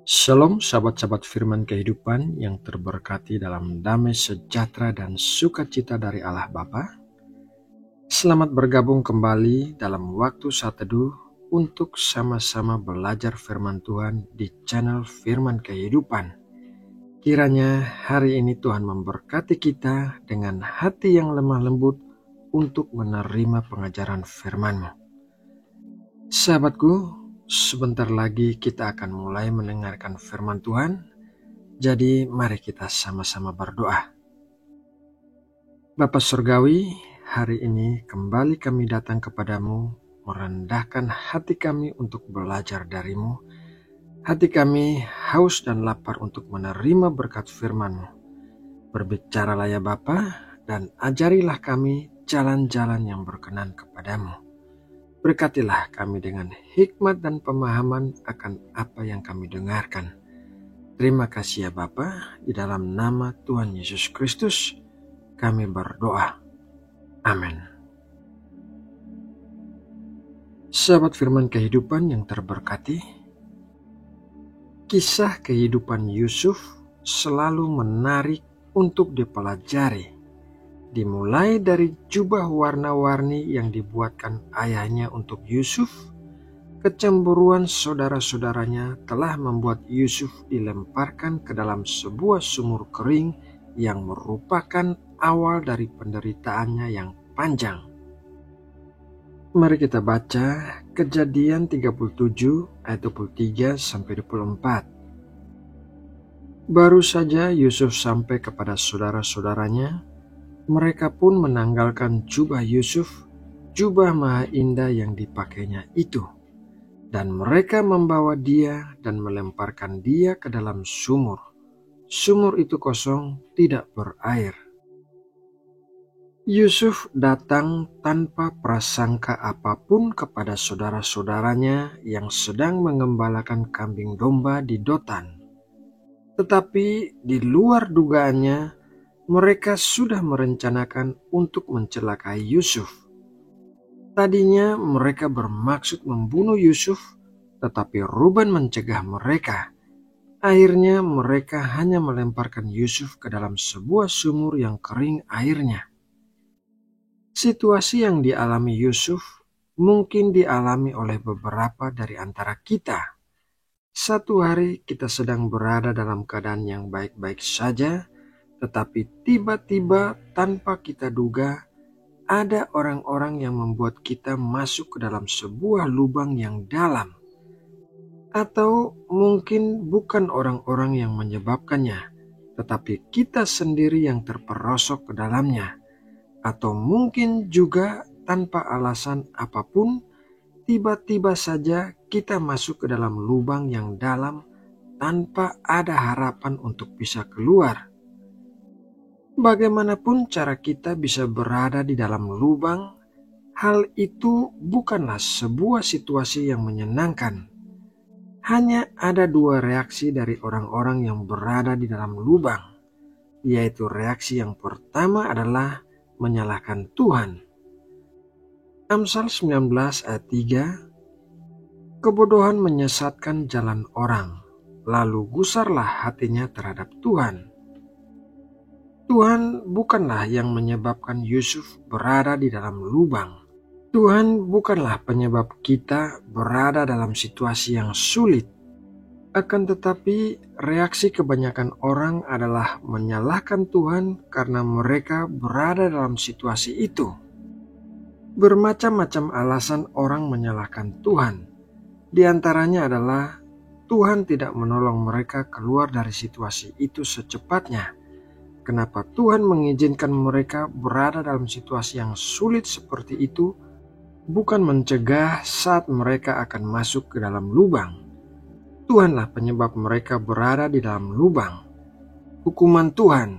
Shalom sahabat-sahabat firman kehidupan yang terberkati dalam damai sejahtera dan sukacita dari Allah Bapa. Selamat bergabung kembali dalam waktu saat teduh untuk sama-sama belajar firman Tuhan di channel Firman Kehidupan. Kiranya hari ini Tuhan memberkati kita dengan hati yang lemah lembut untuk menerima pengajaran firman-Mu. Sahabatku, sebentar lagi kita akan mulai mendengarkan firman Tuhan. Jadi mari kita sama-sama berdoa. Bapa Surgawi, hari ini kembali kami datang kepadamu, merendahkan hati kami untuk belajar darimu. Hati kami haus dan lapar untuk menerima berkat firman-Mu. Berbicaralah ya Bapa, dan ajarilah kami jalan-jalan yang berkenan kepadamu. Berkatilah kami dengan hikmat dan pemahaman akan apa yang kami dengarkan. Terima kasih ya Bapa, di dalam nama Tuhan Yesus Kristus kami berdoa. Amin. Sahabat firman kehidupan yang terberkati, kisah kehidupan Yusuf selalu menarik untuk dipelajari. Dimulai dari jubah warna-warni yang dibuatkan ayahnya untuk Yusuf, kecemburuan saudara-saudaranya telah membuat Yusuf dilemparkan ke dalam sebuah sumur kering yang merupakan awal dari penderitaannya yang panjang. Mari kita baca Kejadian 37 ayat 23 sampai 24. Baru saja Yusuf sampai kepada saudara-saudaranya, mereka pun menanggalkan jubah Yusuf, jubah maha indah yang dipakainya itu. Dan mereka membawa dia dan melemparkan dia ke dalam sumur. Sumur itu kosong, tidak berair. Yusuf datang tanpa prasangka apapun kepada saudara-saudaranya yang sedang mengembalakan kambing domba di Dotan. Tetapi di luar dugaannya, mereka sudah merencanakan untuk mencelakai Yusuf. Tadinya mereka bermaksud membunuh Yusuf, tetapi Ruben mencegah mereka. Akhirnya mereka hanya melemparkan Yusuf ke dalam sebuah sumur yang kering airnya. Situasi yang dialami Yusuf mungkin dialami oleh beberapa dari antara kita. Satu hari kita sedang berada dalam keadaan yang baik-baik saja, tetapi tiba-tiba tanpa kita duga, ada orang-orang yang membuat kita masuk ke dalam sebuah lubang yang dalam. Atau mungkin bukan orang-orang yang menyebabkannya, tetapi kita sendiri yang terperosok ke dalamnya. Atau mungkin juga tanpa alasan apapun, tiba-tiba saja kita masuk ke dalam lubang yang dalam tanpa ada harapan untuk bisa keluar. Bagaimanapun cara kita bisa berada di dalam lubang, hal itu bukanlah sebuah situasi yang menyenangkan. Hanya ada dua reaksi dari orang-orang yang berada di dalam lubang, yaitu reaksi yang pertama adalah menyalahkan Tuhan. Amsal 19 ayat 3, kebodohan menyesatkan jalan orang, lalu gusarlah hatinya terhadap Tuhan. Tuhan bukanlah yang menyebabkan Yusuf berada di dalam lubang. Tuhan bukanlah penyebab kita berada dalam situasi yang sulit. Akan tetapi, reaksi kebanyakan orang adalah menyalahkan Tuhan karena mereka berada dalam situasi itu. Bermacam-macam alasan orang menyalahkan Tuhan. Di antaranya adalah Tuhan tidak menolong mereka keluar dari situasi itu secepatnya. Kenapa Tuhan mengizinkan mereka berada dalam situasi yang sulit seperti itu, bukan mencegah saat mereka akan masuk ke dalam lubang. Tuhanlah penyebab mereka berada di dalam lubang. Hukuman Tuhan.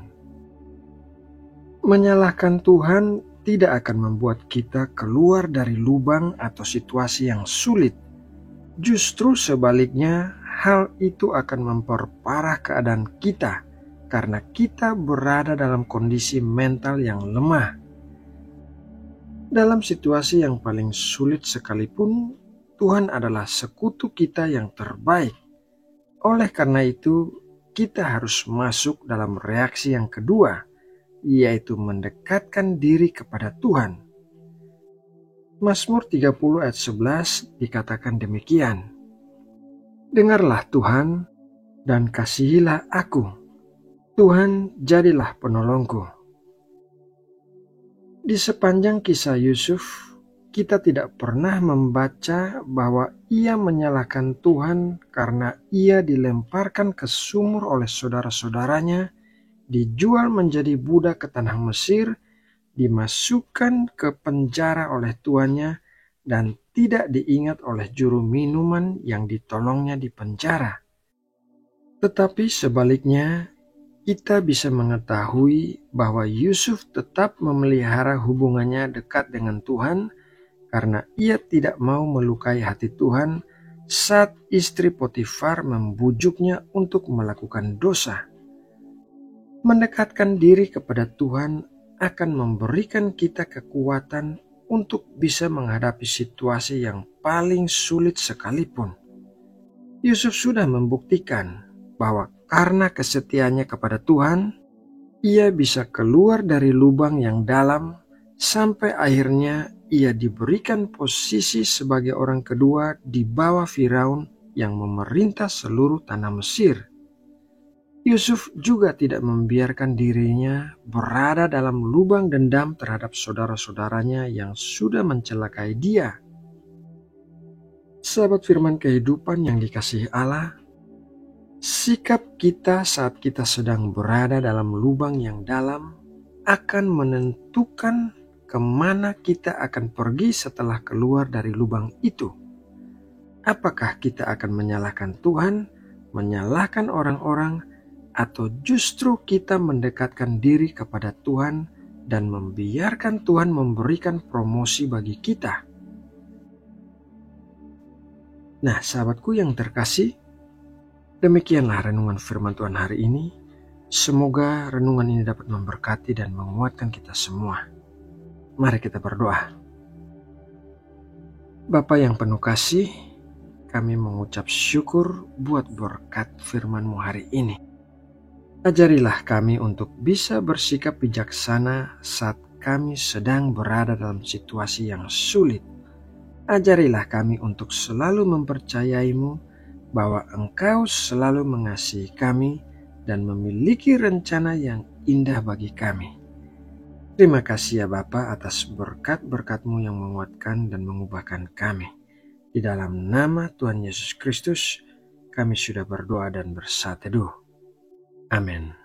Menyalahkan Tuhan tidak akan membuat kita keluar dari lubang atau situasi yang sulit. Justru sebaliknya, hal itu akan memperparah keadaan kita karena kita berada dalam kondisi mental yang lemah. Dalam situasi yang paling sulit sekalipun, Tuhan adalah sekutu kita yang terbaik. Oleh karena itu, kita harus masuk dalam reaksi yang kedua, yaitu mendekatkan diri kepada Tuhan. Mazmur 30 ayat 11 dikatakan demikian. Dengarlah Tuhan dan kasihilah aku. Tuhan jadilah penolongku. Di sepanjang kisah Yusuf, kita tidak pernah membaca bahwa ia menyalahkan Tuhan karena ia dilemparkan ke sumur oleh saudara-saudaranya, dijual menjadi budak ke tanah Mesir, dimasukkan ke penjara oleh tuannya, dan tidak diingat oleh juru minuman yang ditolongnya di penjara. Tetapi sebaliknya, kita bisa mengetahui bahwa Yusuf tetap memelihara hubungannya dekat dengan Tuhan karena ia tidak mau melukai hati Tuhan saat istri Potifar membujuknya untuk melakukan dosa. Mendekatkan diri kepada Tuhan akan memberikan kita kekuatan untuk bisa menghadapi situasi yang paling sulit sekalipun. Yusuf sudah membuktikan bahwa karena kesetiaannya kepada Tuhan, ia bisa keluar dari lubang yang dalam sampai akhirnya ia diberikan posisi sebagai orang kedua di bawah Firaun yang memerintah seluruh tanah Mesir. Yusuf juga tidak membiarkan dirinya berada dalam lubang dendam terhadap saudara-saudaranya yang sudah mencelakai dia. Sahabat firman kehidupan yang dikasihi Allah, sikap kita saat kita sedang berada dalam lubang yang dalam akan menentukan kemana kita akan pergi setelah keluar dari lubang itu. Apakah kita akan menyalahkan Tuhan, menyalahkan orang-orang, atau justru kita mendekatkan diri kepada Tuhan dan membiarkan Tuhan memberikan promosi bagi kita? Nah, sahabatku yang terkasih, demikianlah renungan firman Tuhan hari ini. Semoga renungan ini dapat memberkati dan menguatkan kita semua. Mari kita berdoa. Bapa yang penuh kasih, kami mengucap syukur buat berkat firman-Mu hari ini. Ajarilah kami untuk bisa bersikap bijaksana saat kami sedang berada dalam situasi yang sulit. Ajarilah kami untuk selalu mempercayai-Mu bahwa Engkau selalu mengasihi kami dan memiliki rencana yang indah bagi kami. Terima kasih ya Bapa atas berkat-berkat-Mu yang menguatkan dan mengubahkan kami. Di dalam nama Tuhan Yesus Kristus, kami sudah berdoa dan bersaat teduh. Amin.